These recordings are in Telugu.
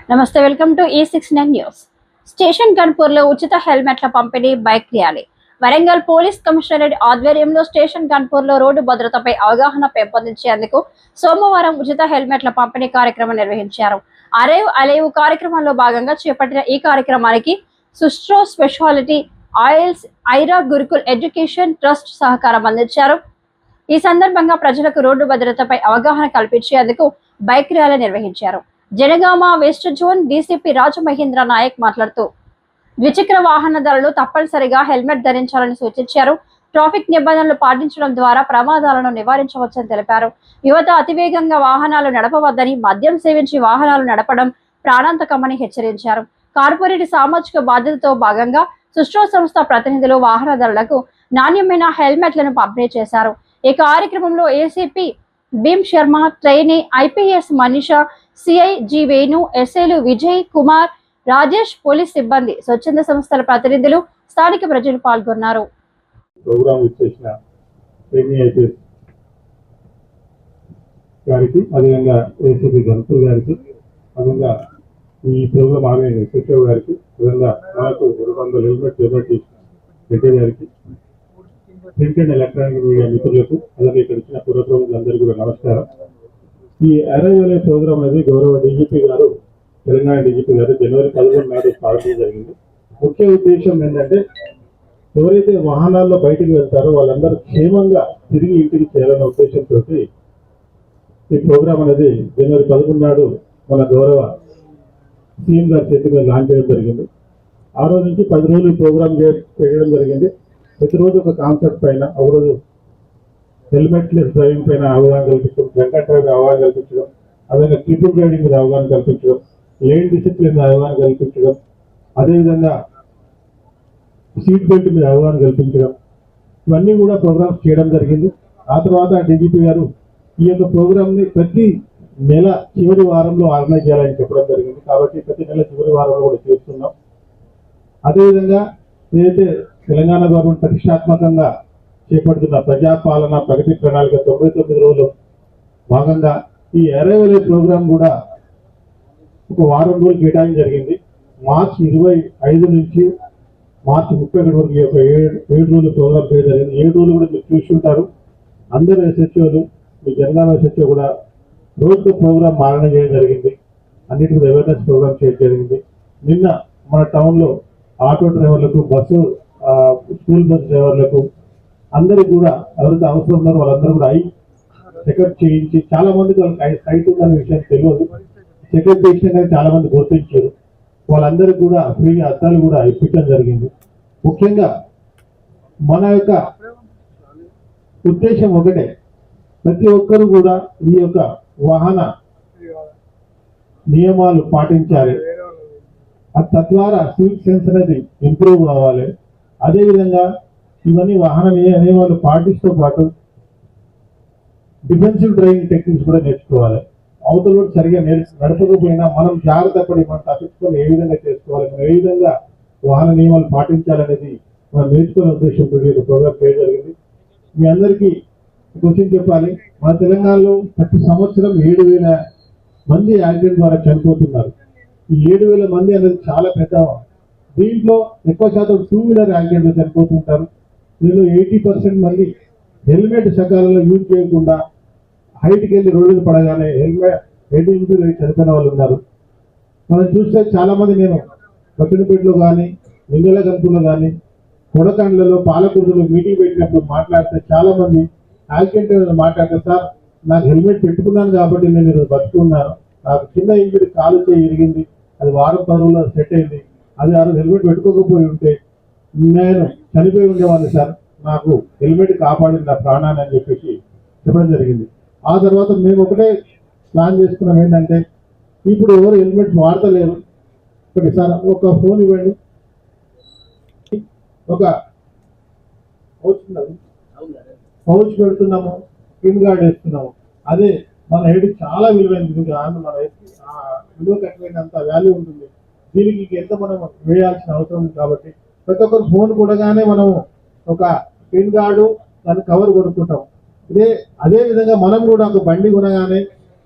నమస్తే, welcome to E69 news. Station గన్పూర్లో ఉచిత హెల్మెట్ల పంపిణీ, bike rally. Warangal police commissionerate ఆధ్వర్యంలో స్టేషన్ గన్పూర్లో రోడ్డు భద్రతపై అవగాహన పెంపొందించేందుకు సోమవారం ఉచిత హెల్మెట్ల పంపిణీ కార్యక్రమం నిర్వహించారు. అరేవ్ అలేవ్ కార్యక్రమంలో భాగంగా చేపట్టిన ఈ కార్యక్రమానికి సుస్ట్రో specialty oils, Aira Gurukul education trust సహకారం అందించారు. ఈ సందర్భంగా ప్రజలకు రోడ్డు భద్రతపై అవగాహన కల్పించేందుకు బైక్ ర్యాలీ నిర్వహించారు. జనగామ వెస్ట్ జోన్ డీసీపీ రాజు మహేంద్ర నాయక్ మాట్లాడుతూ ద్విచక్ర వాహనదారులు తప్పనిసరిగా హెల్మెట్ ధరించాలని సూచించారు. ట్రాఫిక్ నిబంధనలు పాటించడం ద్వారా ప్రమాదాలను నివారించవచ్చని తెలిపారు. యువత అతివేగంగా వాహనాలు నడపవద్దని, మద్యం సేవించి వాహనాలు నడపడం ప్రాణాంతకమని హెచ్చరించారు. కార్పొరేట్ సామాజిక బాధ్యతతో భాగంగా సుష్ట్రో సంస్థ ప్రతినిధులు వాహనదారులకు నాణ్యమైన హెల్మెట్లను పంపిణీ చేశారు. ఈ కార్యక్రమంలో ACP Bhim Sharma, trainee IPS Manisha, CI G Venu, ఎస్ఐలు విజయ్ కుమార్, రాజేష్, పోలీస్ సిబ్బంది, స్వచ్ఛంద సంస్థల ప్రతినిధులు, స్థానిక ప్రజలు పాల్గొన్నారు. ఈ ప్రోగ్రామ్ ఆర్గనైజర్ సచివ్ గారికి, మనకు 200 హెల్మెట్ గారికి, ప్రింట్ అండ్ ఎలక్ట్రానిక్ మీడియా మిత్రులకు, అలాగే ఇక్కడ ఇచ్చిన పుర ప్రముఖులందరికీ కూడా నమస్కారం. ఈ అరైవల్ ప్రోగ్రామ్ అనేది గౌరవ డీజీపీ గారు, తెలంగాణ డీజీపీ గారు జనవరి 11 నాడు స్థాపించడం జరిగింది. ముఖ్య ఉద్దేశం ఏంటంటే, ఎవరైతే వాహనాల్లో బయటికి వెళ్తారో వాళ్ళందరూ క్షేమంగా తిరిగి ఇంటికి చేయాలన్న ఉద్దేశంతో ఈ ప్రోగ్రామ్ అనేది జనవరి 11 నాడు మన గౌరవ సీఎం గారి చేతి మీద లాంచ్ చేయడం జరిగింది. ఆ రోజు నుంచి 10 రోజులు ప్రోగ్రామ్ చేయడం జరిగింది. ప్రతిరోజు ఒక కాన్సెప్ట్ పైన, ఒకరోజు హెల్మెట్ లెస్ డ్రైవింగ్ పైన అవగాహన కల్పించడం, డ్రంక్ అండ్ డ్రైవ్ అవగాహన కల్పించడం, అదేవిధంగా ట్రిపుల్ రైడింగ్ మీద అవగాహన కల్పించడం, లేన్ డిసిప్లిన్ మీద అవగాహన కల్పించడం, అదేవిధంగా సీట్ బెల్ట్ మీద అవగాహన కల్పించడం, ఇవన్నీ కూడా ప్రోగ్రామ్స్ చేయడం జరిగింది. ఆ తర్వాత డీజీపీ గారు ఈ యొక్క ప్రోగ్రామ్ని ప్రతి నెల చివరి వారంలో ఆర్గనైజ్ చేయాలని చెప్పడం జరిగింది. కాబట్టి ప్రతి నెల చివరి వారంలో కూడా చేస్తున్నాం. అదేవిధంగా ఏదైతే తెలంగాణ గవర్నమెంట్ ప్రతిష్టాత్మకంగా చేపడుతున్న ప్రజాపాలన ప్రగతి ప్రణాళిక 99 రోజులు భాగంగా ఈ అరైవల్ ప్రోగ్రామ్ కూడా ఒక వారం రోజులు కేటాయించడం జరిగింది. మార్చి 25 నుంచి మార్చి 31 వరకు ఈ యొక్క 7 రోజులు ప్రోగ్రామ్ చేయడం జరిగింది. 7 రోజులు కూడా మీరు చూస్తుంటారు. అందరు ఎస్హెచ్ఓలు, మీ జనగామ ఎస్హెచ్ఓ కూడా రోజుకు ప్రోగ్రామ్ ఆర్గనైజ్ చేయడం జరిగింది. అన్నిటికీ అవేర్నెస్ ప్రోగ్రామ్ చేయడం జరిగింది. నిన్న మన టౌన్లో ఆటో డ్రైవర్లకు, బస్సు స్కూల్ బస్ డ్రైవర్లకు అందరికి కూడా ఎవరైతే అవసరం ఉన్నారో వాళ్ళందరూ కూడా చెకప్ చేయించి, చాలా మందికి వాళ్ళకి సైట్ ఉందనే విషయం తెలియదు. చెకప్ చేసిన చాలా మంది గుర్తించారు. వాళ్ళందరికీ కూడా ఫ్రీ అద్దాలు కూడా ఇప్పించడం జరిగింది. ముఖ్యంగా మన యొక్క ఉద్దేశం ఒకటే, ప్రతి ఒక్కరు కూడా ఈ యొక్క వాహన నియమాలు పాటించాలి. తద్వారా సివిక్ సెన్స్ అనేది ఇంప్రూవ్ కావాలి. అదేవిధంగా ఇవన్నీ వాహన నియమాలు పాటిస్తూ పాటు డిఫెన్సివ్ డ్రైవింగ్ టెక్నిక్స్ కూడా నేర్చుకోవాలి. అవతల సరిగా నడపకపోయినా మనం జాగ్రత్త పడి మనం తప్పించుకొని ఏ విధంగా చేసుకోవాలి, మనం ఏ విధంగా వాహన నియమాలు పాటించాలనేది మనం నేర్చుకునే ఉద్దేశంతో ప్రోగ్రామ్ చేయడం జరిగింది. మీ అందరికీ క్వశ్చన్ చెప్పాలి. మన తెలంగాణలో ప్రతి సంవత్సరం 7,000 మంది యాక్సిడెంట్ ద్వారా చనిపోతున్నారు. ఈ 7,000 మంది అనేది చాలా పెద్ద. దీంట్లో ఎక్కువ శాతం 2 వీలర్ యాక్సిడెంట్లు చనిపోతుంటారు. దీనిలో 80% మంది హెల్మెట్ సకాలంలో యూజ్ చేయకుండా హైట్కి వెళ్ళి రోడ్డు పడగానే హెడ్ ఇంజరీ చనిపోయిన వాళ్ళు ఉన్నారు. మనం చూస్తే చాలా మంది, నేను బక్కినపేటలో కానీ, నింగల గంతులో కానీ, కొడకండ్లలో, పాలకుర్లలో మీటింగ్ పెట్టినప్పుడు మాట్లాడితే చాలా మంది యాక్సిడెంట్ మాట్లాడితే, సార్ నాకు హెల్మెట్ పెట్టుకున్నాను కాబట్టి నేను ఈరోజు బతుకున్నాను, నాకు చిన్న ఇంజరీ కాలు ఇరిగింది, అది వారం 10 రోజుల్లో సెట్ అయింది, అది ఆ రోజు హెల్మెట్ పెట్టుకోకపోయి ఉంటే నేను చనిపోయి ఉండేవాడిని సార్, నాకు హెల్మెట్ కాపాడింది నా ప్రాణాన్ని అని చెప్పేసి చెప్పడం జరిగింది. ఆ తర్వాత మేము ఒకటే ప్లాన్ చేసుకున్నాం, ఏంటంటే ఇప్పుడు ఎవరు హెల్మెట్ వాడతలేరు. ఒకటి సార్, ఒక ఫోన్ ఇవ్వండి, ఒక పౌచ్ పెడుతున్నాము, స్క్రీన్ గార్డ్ వేస్తున్నాము. అదే మన హెడ్ చాలా విలువైనది, మన విలువ కట్టినంత వాల్యూ ఉంటుంది. దీనికి ఎంత మనం వేయాల్సిన అవసరం ఉంది. కాబట్టి ప్రతి ఒక్కరు ఫోన్ కూడగానే మనం ఒక స్క్రీన్ గార్డు, దాని కవర్ కొనుక్కుంటాం. అదే విధంగా మనం కూడా ఒక బండి కొనగానే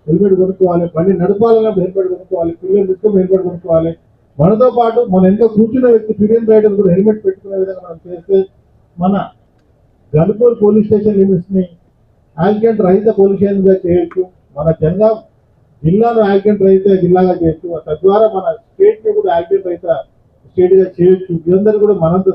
హెల్మెట్ కొనుక్కోవాలి, బండి నడపాలన్నప్పుడు హెల్మెట్ కొనుక్కోవాలి, పిల్లలు తీసుకొని హెల్మెట్ కొనుక్కోవాలి. మనతో పాటు మన ఎంత కూర్చున్న వ్యక్తి ఫిరియన్ రైడర్ కూడా హెల్మెట్ పెట్టుకునే విధంగా మనం చేస్తే మన గన్పూర్ పోలీస్ స్టేషన్ లిమిట్స్ ని యాక్సిడెంట్ రహిత పోలీస్ స్టేషన్ గా చేయొచ్చు. మన జనగాం జిల్లాను యాక్సిడెంట్ రహిత జిల్లాగా చేయొచ్చు. తద్వారా మన స్టేట్ ని కూడా యాక్సిడెంట్ రహిత స్టేట్ గా చేయొచ్చు. ఇదందరూ కూడా మనంతో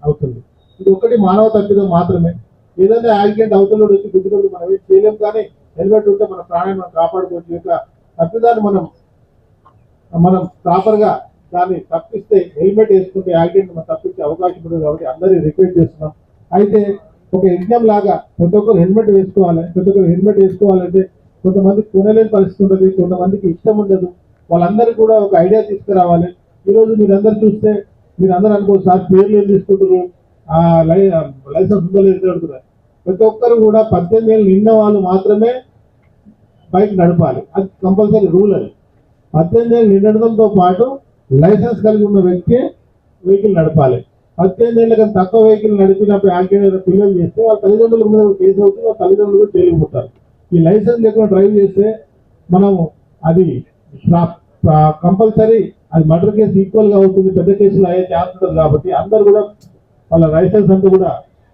అవుతుంది. ఇది ఒకటి మానవ తప్పిదం మాత్రమే. ఏదైనా యాక్సిడెంట్ అవతల వచ్చి గుద్దినప్పుడు మనం ఏం చేయలేం, కానీ హెల్మెట్ ఉంటే మన ప్రాణాన్ని మనం కాపాడుకోవచ్చు. యొక్క తప్పిదాన్ని మనం ప్రాపర్ గా దాన్ని తప్పిస్తే హెల్మెట్ వేసుకుంటే యాక్సిడెంట్ మనం తప్పించే అవకాశం ఉంటుంది. కాబట్టి అందరినీ రిక్వెస్ట్ చేస్తున్నాం. అయితే ఒక ఎగ్జామ్ లాగా ప్రతి ఒక్కరు హెల్మెట్ వేసుకోవాలి. ప్రతి ఒక్కరు హెల్మెట్ వేసుకోవాలంటే కొంతమంది కొనలేని పరిస్థితి ఉంటుంది, కొంతమందికి ఇష్టం ఉండదు. వాళ్ళందరికీ కూడా ఒక ఐడియా తీసుకురావాలి. ఈరోజు మీరందరూ చూస్తే మీరు అందరూ అనుకోవచ్చు సార్ పేర్లు ఏం తీసుకుంటారు, లైసెన్స్ ఉందో లేదో అడుగుతున్నారు. ప్రతి ఒక్కరు కూడా 18 ఏళ్ళు నిన్న వాళ్ళు మాత్రమే బైక్ నడపాలి. అది కంపల్సరీ రూల్. అది 18 ఏళ్ళు నిండడంతో పాటు లైసెన్స్ కలిగి ఉన్న వ్యక్తి వెహికల్ నడపాలి. 18 ఏళ్ళ కన్నా తక్కువ వెహికల్ నడిపినప్పుడు యాక్సిడెంట్ పిల్లలు చేస్తే వాళ్ళ తల్లిదండ్రుల మీద కేసు అవుతుంది, వాళ్ళ తల్లిదండ్రులు కూడా జైలుకు పోతారు. ఈ లైసెన్స్ లేకుండా డ్రైవ్ చేస్తే మనము అది కంపల్సరీ అది మర్డర్ కేసు ఈక్వల్ గా అవుతుంది, పెద్ద కేసులు అయ్యే ఛాన్స్ ఉంటుంది. కాబట్టి అందరు కూడా వాళ్ళ లైసెన్స్ అంతా కూడా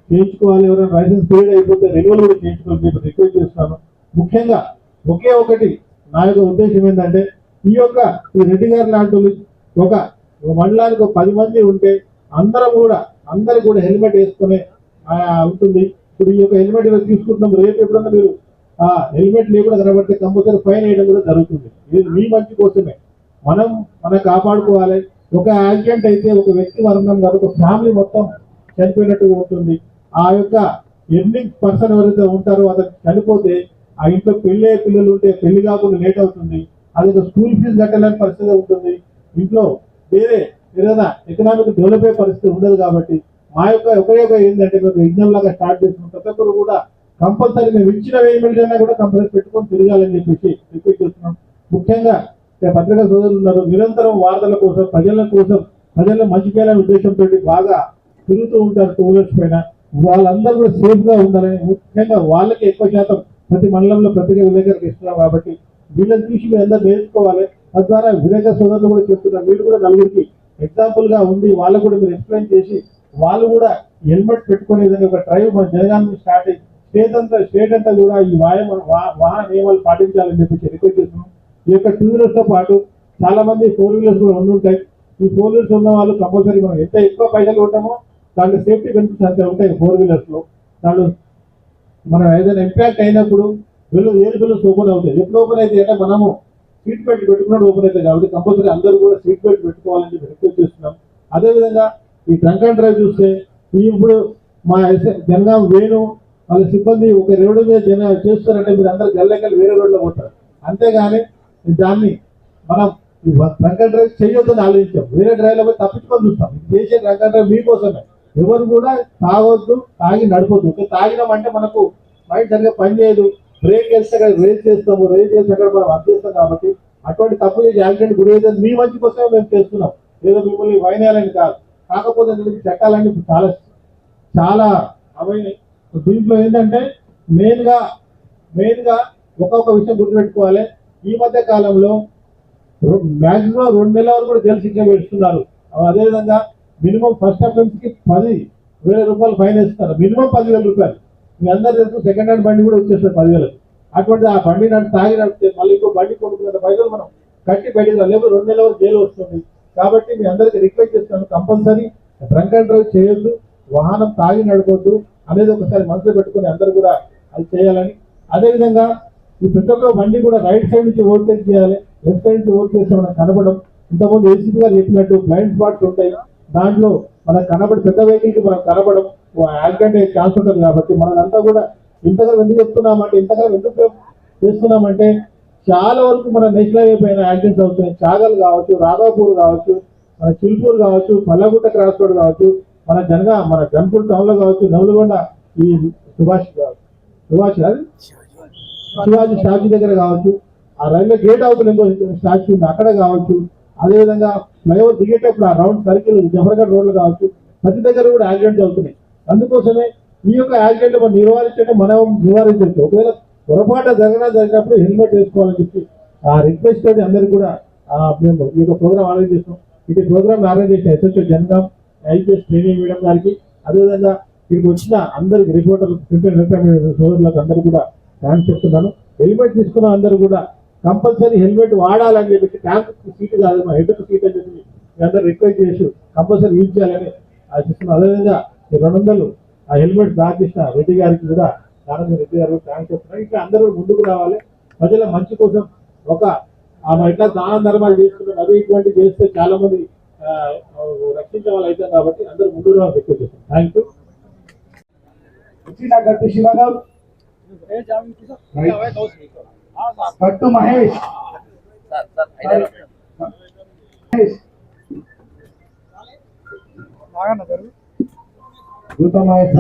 చేయించుకోవాలి. ఎవరైనా లైసెన్స్ పీరియడ్ అయిపోతే రెన్యువల్ కూడా చేయించుకోవాలని చెప్పి రిక్వెస్ట్ చేస్తున్నాను. ముఖ్యంగా ఒకే ఒకటి నా యొక్క ఉద్దేశం ఏంటంటే ఈ రెడ్డి గారు లాంటి ఒక మండలానికి 10 మంది ఉంటే అందరూ కూడా హెల్మెట్ వేసుకునే ఉంటుంది. ఇప్పుడు ఈ యొక్క హెల్మెట్ తీసుకుంటున్నాం, రేపు ఎప్పుడన్నా మీరు హెల్మెట్ లేకుండా కనబడితే కంపల్సరీ ఫైన్ వేయడం కూడా జరుగుతుంది. ఇది మీ మంచి కోసమే. మనం కాపాడుకోవాలి. ఒక యాక్సిడెంట్ అయితే ఒక వ్యక్తి మరణం కాదు, ఒక ఫ్యామిలీ మొత్తం చనిపోయినట్టుగా ఉంటుంది. ఆ యొక్క ఎర్నింగ్ పర్సన్ ఎవరైతే ఉంటారో అతను చనిపోతే ఆ ఇంట్లో పెళ్ళే పిల్లలు ఉంటే పెళ్లి కాకుండా లేట్ అవుతుంది. అది ఒక స్కూల్ ఫీజు కట్టలేని పరిస్థితి ఉంటుంది. ఇంట్లో వేరే ఏదైనా ఎకనామిక్ డెవలప్ అయ్యే పరిస్థితి ఉండదు. కాబట్టి మా యొక్క ఉపయోగం ఏంటంటే మేము ఎగ్జామ్ లాగా స్టార్ట్ చేస్తున్నాం. ప్రతి ఒక్కరు కూడా కంపల్సరీ మేము ఇచ్చిన వేయమెంట్ అయినా కూడా కంపల్సరీ పెట్టుకొని తిరగాలని చెప్పేసి రిక్వెస్ట్ చేస్తున్నాం. ముఖ్యంగా పత్రికా సోదరులు ఉన్నారు, నిరంతరం వార్తల కోసం ప్రజలను మంచి చేయాలనే ఉద్దేశంతో బాగా తిరుగుతూ ఉంటారు టూ వీలర్స్ పైన. వాళ్ళందరూ కూడా సేఫ్ గా ఉండాలని, ముఖ్యంగా వాళ్ళకి ఎక్కువ శాతం ప్రతి మండలంలో ప్రత్యేక విలేకరులకు ఇస్తున్నాం. కాబట్టి వీళ్ళని చూసి మీరు అందరూ నేర్చుకోవాలి. తద్వారా విలేకరు సోదరులు కూడా చెప్తున్నారు, మీరు కూడా నలుగురికి ఎగ్జాంపుల్ గా ఉండి వాళ్ళకు కూడా మీరు ఎక్స్ప్లెయిన్ చేసి వాళ్ళు కూడా హెల్మెట్ పెట్టుకునే విధంగా ఒక డ్రైవ్ మన జనగాన్ని స్టార్ట్ అయ్యి స్టేట్ అంతా కూడా ఈ వాహన నియమాలు పాటించాలని చెప్పి రిక్వెస్ట్ చేస్తున్నాం. ఈ యొక్క 2 వీలర్స్ తో పాటు చాలా మంది 4 వీలర్స్ కూడా ఉంటాయి. ఈ 4 వీలర్స్ ఉన్న వాళ్ళు కంపల్సరీ మనం ఎంత ఎక్కువ పైసలు ఉంటామో దాంట్లో సేఫ్టీ బెనిఫిట్స్ అంతే ఉంటాయి. 4 వీలర్స్ లో దాంట్లో మనం ఏదైనా ఇంపాక్ట్ అయినప్పుడు ఏరు ఓపెన్ అవుతాయి. ఎప్పుడు ఓపెన్ అయితే అంటే మనము సీట్ బెల్ట్ పెట్టుకున్నట్టు ఓపెన్ అవుతాయి. కాబట్టి కంపల్సరీ అందరూ కూడా సీట్ బెల్ట్ పెట్టుకోవాలని చెప్పి రిక్వెస్ట్ చేస్తున్నాం. అదేవిధంగా ఈ డ్రంక్ అండ్ డ్రైవ్ చూస్తే ఇప్పుడు మా జనగాం వేణు వాళ్ళ సిబ్బంది ఒక రోడ్డు మీద చేస్తారంటే మీరు అందరూ గల్లెక్కలు వేరే రోడ్లో పోతారు. అంతేగాని దాన్ని మనం డ్రంక్ అండ్ డ్రైవ్ చేయొద్దని ఆలోచించాం. వేరే డ్రైవ్లో పోయి తప్పించుకొని చూస్తాం. చేసే డ్రంక్ అండ్ డ్రైవ్ మీకోసమే. ఎవరు కూడా తాగొద్దు, తాగి నడపొద్దు. తాగినామంటే మనకు మైండ్ సరిగ్గా పనిచేయదు. బ్రేక్ వేస్తే రేస్ చేస్తాము, రేస్ చేసి అక్కడ మనం అర్థం చేస్తాం. కాబట్టి అటువంటి తప్పు చేసి యాక్సిడెంట్ గురి అయితే మీ మంచి కోసమే మేము చేస్తున్నాం, ఏదో మిమ్మల్ని వైనేయాలని కాదు. కాకపోతే చట్టాలన్నీ చాలా అవైనాయి. దీంట్లో ఏంటంటే మెయిన్ గా ఒక్కొక్క విషయం గుర్తుపెట్టుకోవాలి. ఈ మధ్య కాలంలో మాక్సిమం 2 నెలల వరకు కూడా జైలు శిక్ష పెడుతున్నారు. అదేవిధంగా మినిమం ఫస్ట్ అఫెన్స్ కి 10,000 రూపాయలు ఫైన్ వేస్తున్నారు. మినిమం 10,000 రూపాయలు. మీ అందరూ తెలుసు సెకండ్ హ్యాండ్ బండి కూడా వచ్చేస్తారు 10,000. అటువంటి ఆ బండి తాగి నడిపితే మళ్ళీ ఇంకో బండి కొనుక్కున్న పైసలు మనం కట్టి బయటకు లేకపోతే 2 నెలల వరకు జైలు వస్తుంది. కాబట్టి మీ అందరికి రిక్వెస్ట్ చేస్తాను, కంపల్సరీ డ్రంక్ అండ్ డ్రైవ్ చేయొద్దు, వాహనం తాగి నడపొద్దు అనేది ఒకసారి మనసులో పెట్టుకుని అందరూ కూడా అది చేయాలని. అదేవిధంగా ఈ ప్రతి ఒక్క బండి కూడా రైట్ సైడ్ నుంచి ఓవర్టేక్ చేయాలి, లెఫ్ట్ సైడ్ నుంచి ఓవర్ చేస్తే మనకు కనపడం. ఇంతకుముందు ఏసీపీ గారు చెప్పినట్టు బ్లైండ్ స్పాట్స్ ఉంటాయి. దాంట్లో మనకు కనబడి పెద్ద వెహికల్ కి మనకు కనబడం యాక్సిడెంట్ అయ్యే ఛాన్స్ ఉంటుంది. కాబట్టి మనంతా కూడా ఇంతకాలం ఎందుకు చెప్తున్నామంటే, ఇంతకాలం ఎందుకు చేస్తున్నామంటే చాలా వరకు మన నేషనల్ హైవే పైన యాక్సిడెంట్స్ అవుతున్నాయి. చాగల్ కావచ్చు, రాఘాపూర్ కావచ్చు, మన చిల్పూర్ కావచ్చు, పల్లగుట్ట క్రాస్ రోడ్ కావచ్చు, మన గన్పూర్ టౌన్ లో కావచ్చు, నవలగొండ ఈ శివాజీ స్టాచ్యూ దగ్గర కావచ్చు, ఆ రైల్వే గేట్ అవుతుంది ఇంకో స్టాచ్యూ ఉంది అక్కడ కావచ్చు. అదేవిధంగా ఫ్లైఓవర్ దిగేటప్పుడు ఆ రౌండ్ సర్కిల్ జఫర్గఢ్ రోడ్లు కావచ్చు, ప్రతి దగ్గర కూడా యాక్సిడెంట్స్ అవుతున్నాయి. అందుకోసమే ఈ యొక్క యాక్సిడెంట్ మనం నివారించవచ్చు. ఒకవేళ పొరపాటు జరిగినప్పుడు హెల్మెట్ వేసుకోవాలని చెప్పి ఆ రిక్వెస్ట్ తోటి అందరికీ కూడా మేము ఈ యొక్క ప్రోగ్రామ్ ఆర్గనైజ్ చేస్తాం. ఇది ప్రోగ్రామ్ ఆర్గనైజ్ చేసిన SSO Jangaon IPS training madam గారికి, అదేవిధంగా ఇక్కడికి వచ్చిన అందరికి రిపోర్టర్లు సోదరులకు అందరూ కూడా థ్యాంక్స్ చెప్తున్నాను. హెల్మెట్ తీసుకున్న అందరూ కూడా కంపల్సరీ హెల్మెట్ వాడాలని చెప్పి ట్యాంక్ సీట్ కాదు మా హెడ్ సీట్ అని చెప్పి అందరూ రిక్వెస్ట్ చేసి కంపల్సరీ యూజ్ చేయాలని ఆశిస్తున్నాను. అదేవిధంగా 200 ఆ హెల్మెట్ దాచేసిన రెడ్డి గారికి కూడా రెడ్డి గారు థ్యాంక్స్ చెప్తున్నాను. ఇట్లా అందరూ ముందుకు రావాలి. ప్రజల మంచి కోసం ఒక ఇట్లా దాన ధర్మాలు చేసుకున్నాం, అవి ఇటువంటి చేస్తే చాలా మంది రక్షించే వాళ్ళు అవుతాం కాబట్టి అందరూ ముందుకు రావాలి రిక్వెస్ట్ చేస్తాం. Thank you. గట్టి శివగారు, గట్టు మహేష్, దూత మహేష్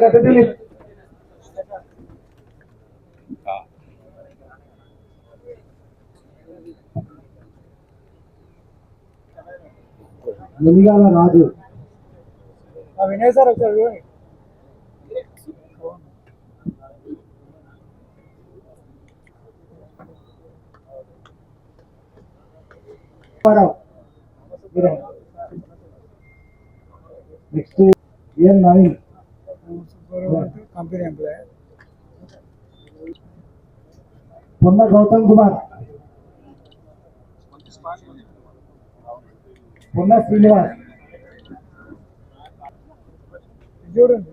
గట్టి దిలీప్, మునిగాల రాజు, వినయ్ సార్ ఒకసారి చూడండి. Next AN Naveen, company employee. Ponna Gautam Kumar, Ponna Srinivas, చూడండి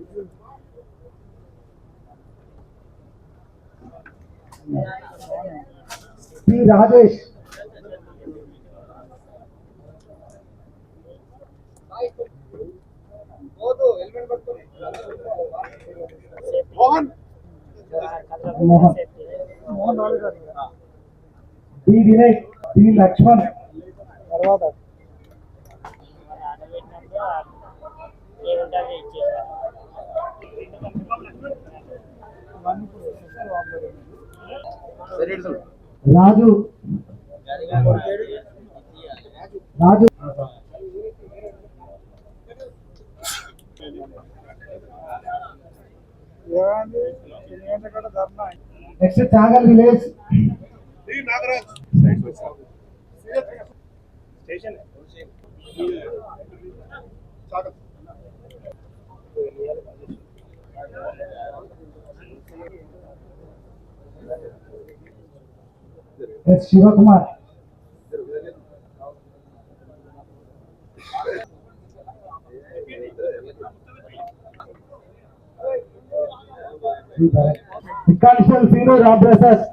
P Rajesh, Mohan, B Vinay, B Laxman, తర్వాత Raju, Raju next Chagal village, S Shivakumar, constable సీరో Ramprasad,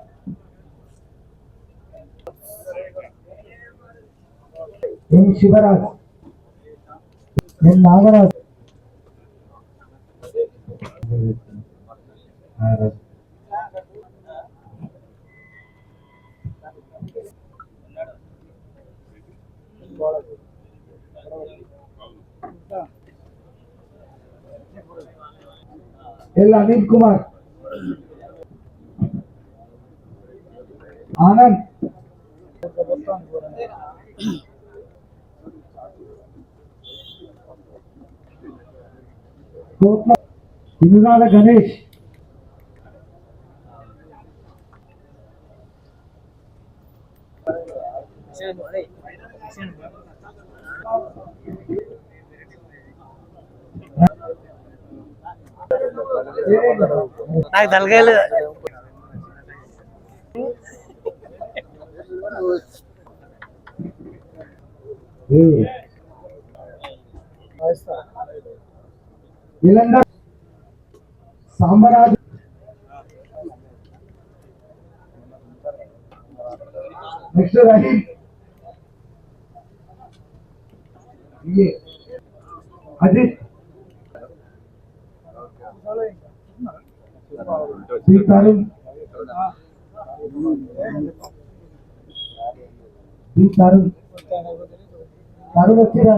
M Shivaraj, M Nagaraj, L Anil Kumar, Anand, Kotla Inugala Ganesh, నాకు తలకాయలు ఇలందర్ సాంబరాజు, నెక్స్ట్ రహీం, అజిత్, తరుణ్, తరుణ్ తరుణ్ వచ్చిరా,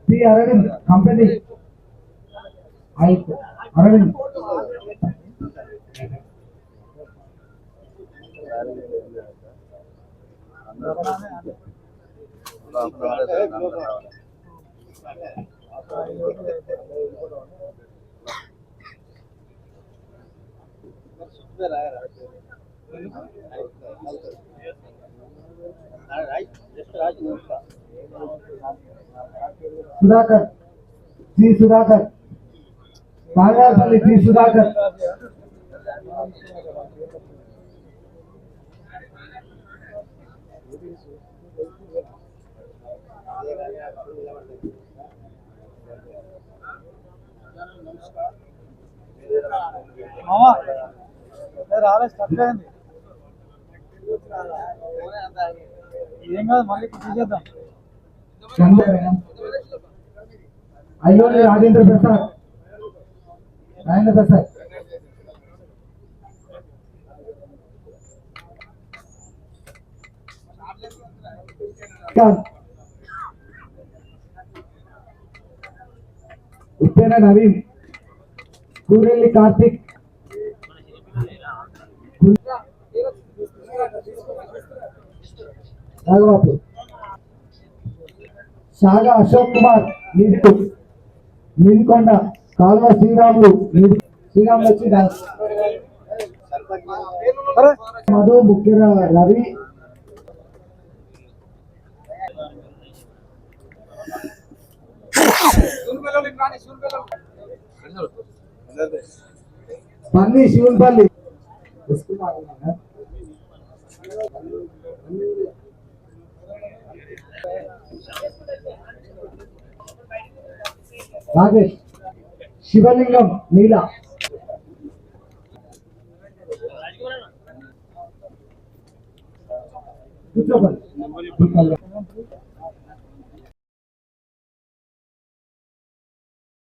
P Aravind company Aravind, Sudhakar C Sudhakar Bagapalli C Sudhakar మామా రాలే స్టక్ అయింది ఏం కాదు మళ్ళీ తీసేద్దాం అయ్యోని రాజేంద్ర ప్రసాద్ రాజేంద్ర ప్రసాద్ ఉప్పేన నవీన్ కూరెల్లి కార్తిక్ రాఘవాపు షాగా అశోక్ కుమార్ నీదికొండ కాలువ శ్రీరాములు శ్రీరాములు వచ్చి మధు ముఖ్య రవి పన్ని శివన్పల్లి రాజేష్ శివలింగం నీల కూర్చోపల్లి